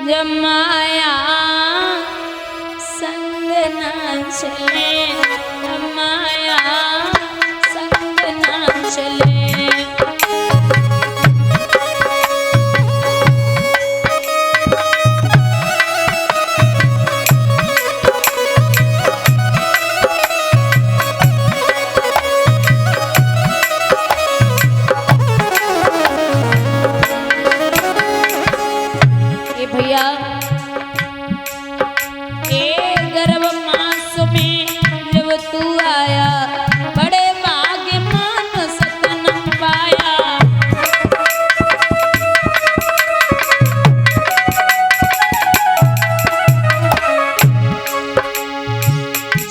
जमाया संग ना चले, जमाया संग ना चले। भैया गर्भ मास में जब तू आया, बड़े भाग्य मान सतनम पाया।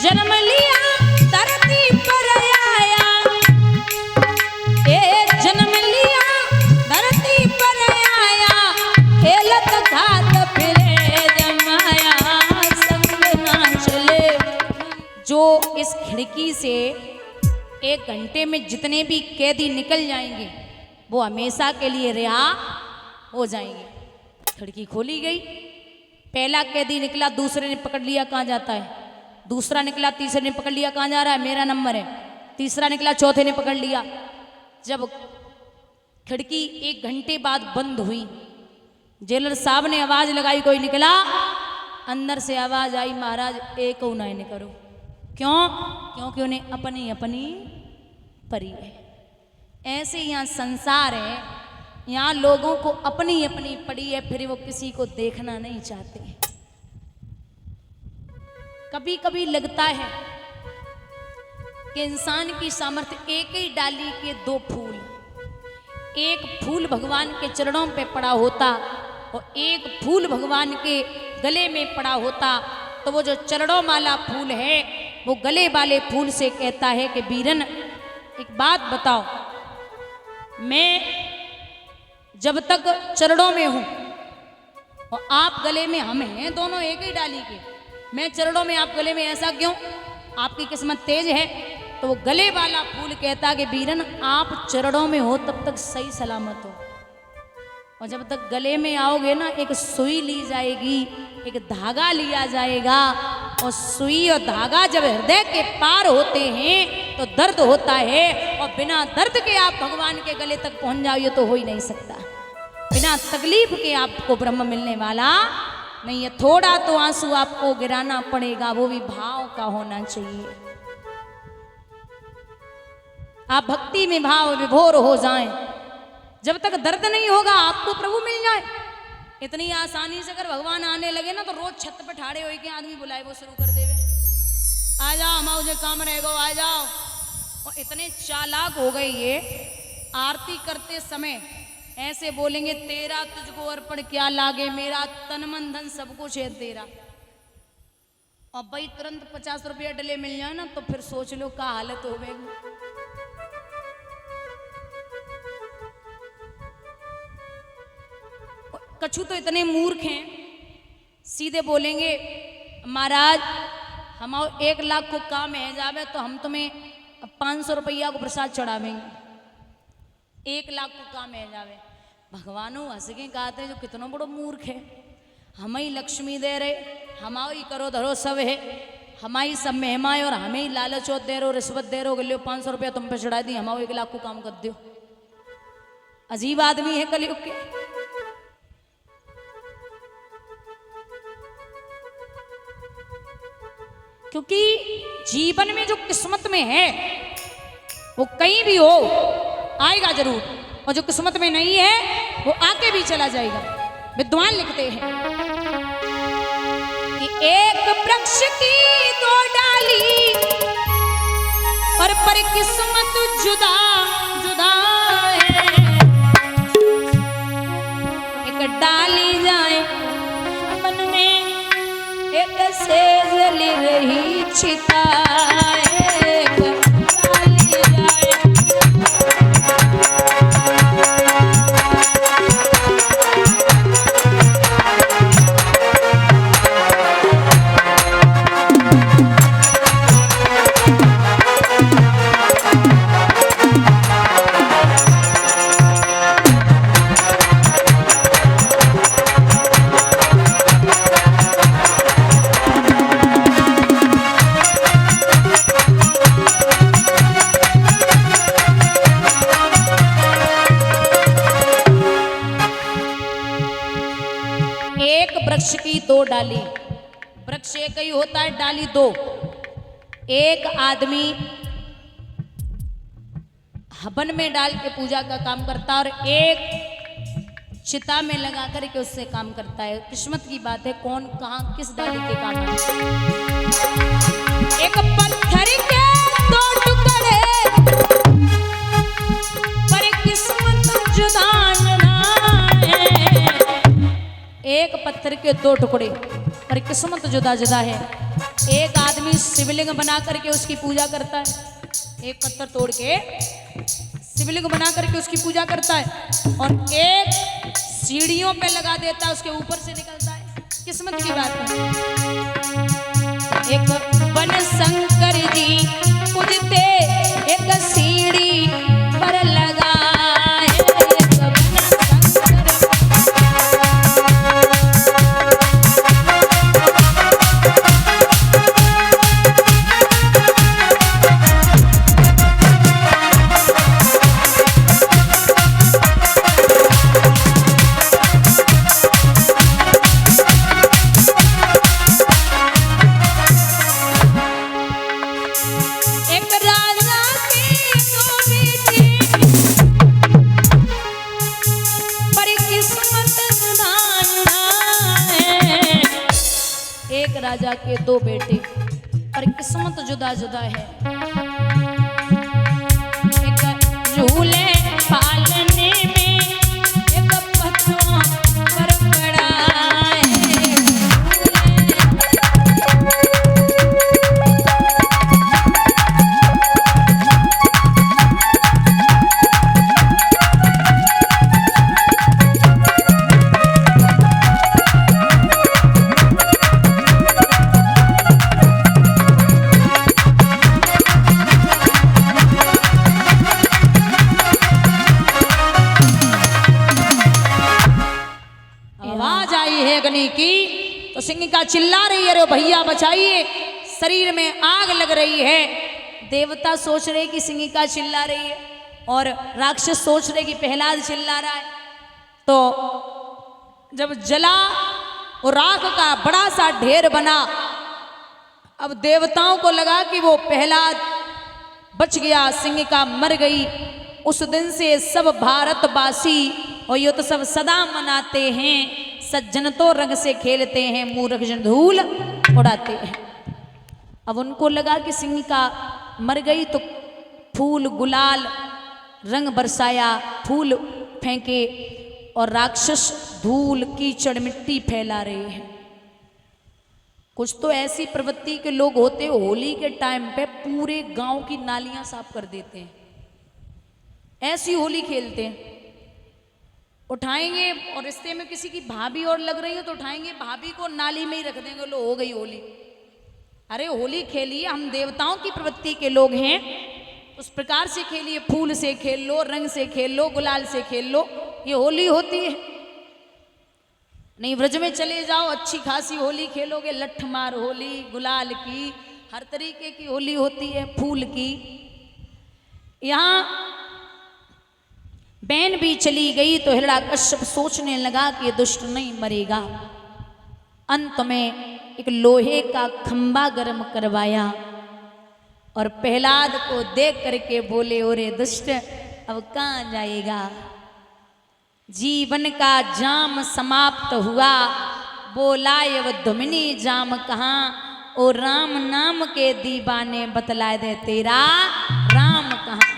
जन्म लिया धरती पर आया, जन्म लिया धरती पर आया, खेलत खात फिरे जमाया संग ना चले। जो इस खिड़की से 1 घंटे में जितने भी कैदी निकल जाएंगे वो हमेशा के लिए रिहा हो जाएंगे। खिड़की खोली गई, पहला कैदी निकला, दूसरे ने पकड़ लिया कहाँ जाता है, दूसरा निकला, तीसरे ने पकड़ लिया कहाँ जा रहा है, मेरा नंबर है, तीसरा निकला, चौथे ने पकड़ लिया। जब खिड़की 1 घंटे बाद बंद हुई, जेलर साहब ने आवाज लगाई, कोई निकला? अंदर से आवाज आई, महाराज एक उन्हें नहीं करो। क्यों? क्योंकि उन्हें अपनी अपनी परी है। ऐसे यहाँ संसार है, यहाँ लोगों को अपनी अपनी पड़ी है, फिर वो किसी को देखना नहीं चाहते। कभी कभी लगता है कि इंसान की सामर्थ्य एक ही डाली के 2 फूल, एक फूल भगवान के चरणों पे पड़ा होता और एक फूल भगवान के गले में पड़ा होता, तो वो जो चरणों वाला फूल है वो गले वाले फूल से कहता है कि बीरन एक बात बताओ, मैं जब तक चरणों में हूं और आप गले में, हम हैं दोनों एक ही डाली के, मैं चरणों में आप गले में, ऐसा क्यों? आपकी किस्मत तेज है। तो वो गले वाला फूल कहता कि बीरन आप चरणों में हो तब तक सही सलामत हो, और जब तक गले में आओगे ना, एक सुई ली जाएगी, एक धागा लिया जाएगा, और सुई और धागा जब हृदय के पार होते हैं तो दर्द होता है, और बिना दर्द के आप भगवान के गले तक पहुंच जाओ ये तो हो ही नहीं सकता। बिना तकलीफ के आपको ब्रह्म मिलने वाला नहीं है। थोड़ा तो आंसू आपको गिराना पड़ेगा, वो भी भाव का होना चाहिए। आप भक्ति में भाव विभोर हो जाएं, जब तक दर्द नहीं होगा आपको प्रभु मिल जाए। इतनी आसानी से अगर भगवान आने लगे ना तो रोज छत पे ठाड़े हो के आदमी बुलाए वो शुरू कर देवे, आ जाओ हमारे मुझे काम रहेगा, आ जाओ। और इतने चालाक हो गए ये, आरती करते समय ऐसे बोलेंगे, तेरा तुझको अर्पण क्या लागे, मेरा तन मन धन सब कुछ है तेरा। और भाई तुरंत 50 रुपया डले मिल जाए ना तो फिर सोच लो क्या हालत हो गई। कछु तो इतने मूर्ख हैं, सीधे बोलेंगे महाराज हम 1 लाख को काम है जावे तो हम तुम्हें 500 रुपया को प्रसाद चढ़ावेंगे। 1 लाख को काम है जावे। भगवानो हंस के कहते हैं जो कितना बड़ो मूर्ख है, हम ही लक्ष्मी दे रहे, हमाओ ही करो धरो सब है, हमारी सब मेहमाए और हमें ही लालचोत दे रहे, रिश्वत दे रहे, गलियो 500 रुपया तुम पे चढ़ा दी, हमाओ 1 लाख को काम कर दो। अजीब आदमी है कलयुग के। क्योंकि जीवन में जो किस्मत में है वो कहीं भी हो आएगा जरूर, और जो किस्मत में नहीं है वो आके भी चला जाएगा। विद्वान लिखते हैं कि एक वृक्ष की 2 डाली और पर किस्मत जुदा जुदा है, एक डाली जाए मन में एक से जली रही चिता, एक वृक्ष की दो डाली, वृक्ष एक ही होता है, डाली दो। एक आदमी हवन में डाल के पूजा का काम करता है और एक चिता में लगा करके उससे काम करता है। किस्मत की बात है कौन कहां किस डाली के काम है। एक पत्थर के दो टुकड़े पर किस्मत जुदा है। एक पत्थर के दो टुकड़े पर किस्मत जुदा जुदा है। एक आदमी शिवलिंग बना करके उसकी पूजा करता है, एक पत्थर तोड़ के शिवलिंग बना करके उसकी पूजा करता है और एक सीढ़ियों पे लगा देता है, उसके ऊपर से निकलता है। किस्मत की बात है। एक वन शंकर जी पूजते एक सीढ़ी पर लगा राजा के दो बेटे पर किस्मत जुदा जुदा है। एक झूले पालने में एक पत्थरों पर पड़ा है। की तो सिंह का चिल्ला रही है, अरे भैया बचाइए, शरीर में आग लग रही है। देवता सोच रहे कि सिंह का चिल्ला रही है और राक्षस सोच रहे कि प्रहलाद चिल्ला रहा है। तो जब जला और राख का बड़ा सा ढेर बना, अब देवताओं को लगा कि वो प्रहलाद बच गया, सिंह का मर गई। उस दिन से सब भारतवासी और ये तो सब सदा मनाते हैं, सज्जन तो रंग से खेलते हैं, मूर्ख जन धूल उड़ाते हैं। अब उनको लगा कि सिंह का मर गई तो फूल गुलाल रंग बरसाया, फूल फेंके और राक्षस धूल कीचड़ मिट्टी फैला रहे हैं। कुछ तो ऐसी प्रवृत्ति के लोग होते हैं, होली के टाइम पे पूरे गांव की नालियां साफ कर देते हैं, ऐसी होली खेलते हैं। उठाएंगे और रिश्ते में किसी की भाभी और लग रही है तो उठाएंगे, भाभी को नाली में ही रख देंगे, लो हो गई होली। अरे होली खेलिए, हम देवताओं की प्रवृत्ति के लोग हैं, उस प्रकार से खेलिए, फूल से खेल लो, रंग से खेल लो, गुलाल से खेल लो, ये होली होती है। नहीं व्रज में चले जाओ, अच्छी खासी होली खेलोगे, लठमार होली, गुलाल की, हर तरीके की होली होती है, फूल की। यहाँ बहन भी चली गई तो हिरण्याकश्यप सोचने लगा कि ये दुष्ट नहीं मरेगा। अंत में एक लोहे का खंबा गर्म करवाया और प्रहलाद को देख करके बोले, ओरे दुष्ट अब कहाँ जाएगा, जीवन का जाम समाप्त हुआ, बोला अब धुमिनी जाम कहाँ, ओ राम नाम के दीवाने बतलाए दे तेरा राम कहाँ।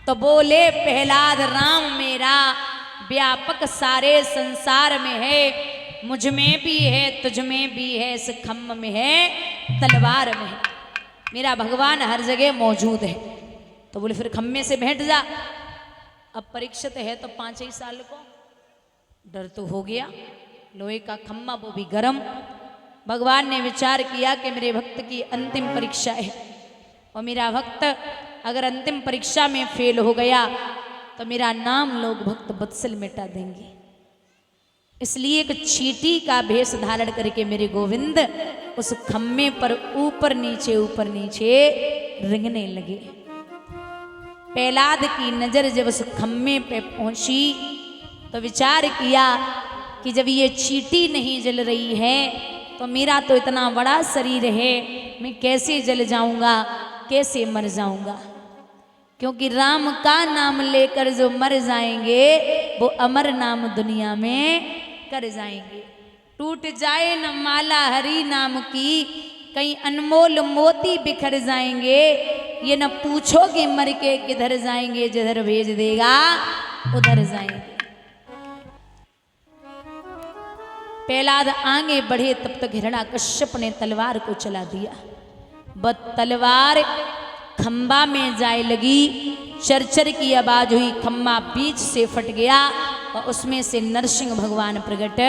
तो बोले प्रहलाद, राम मेरा व्यापक सारे संसार में है, मुझ में भी है, तुझ में भी है, इस खम्भ में है, तलवार में है, मेरा भगवान हर जगह मौजूद है। तो बोले फिर खम्भे से भेंट जा। अब परीक्षित है तो 5 ही साल को, डर तो हो गया, लोहे का खम्भा वो भी गरम। भगवान ने विचार किया कि मेरे भक्त की अंतिम परीक्षा है और मेरा भक्त अगर अंतिम परीक्षा में फेल हो गया तो मेरा नाम लोग भक्त वत्सल मिटा देंगे। इसलिए एक चींटी का भेष धारण करके मेरे गोविंद उस खम्भे पर ऊपर नीचे रेंगने लगे। प्रहलाद की नजर जब उस खम्भे पे पहुंची तो विचार किया कि जब ये चींटी नहीं जल रही है तो मेरा तो इतना बड़ा शरीर है, मैं कैसे जल जाऊंगा, कैसे मर जाऊंगा। क्योंकि राम का नाम लेकर जो मर जाएंगे वो अमर नाम दुनिया में कर जाएंगे। टूट जाए न माला हरि नाम की, कहीं अनमोल मोती बिखर जाएंगे। ये न पूछोगे मर के किधर जाएंगे, जिधर भेज देगा उधर जाएंगे। प्रहलाद आगे बढ़े तब तक हिरण्याकश्यप ने तलवार को चला दिया। बस तलवार खंबा में जाए लगी, चरचर की आवाज हुई, खंबा बीच से फट गया और उसमें से नरसिंह भगवान प्रकट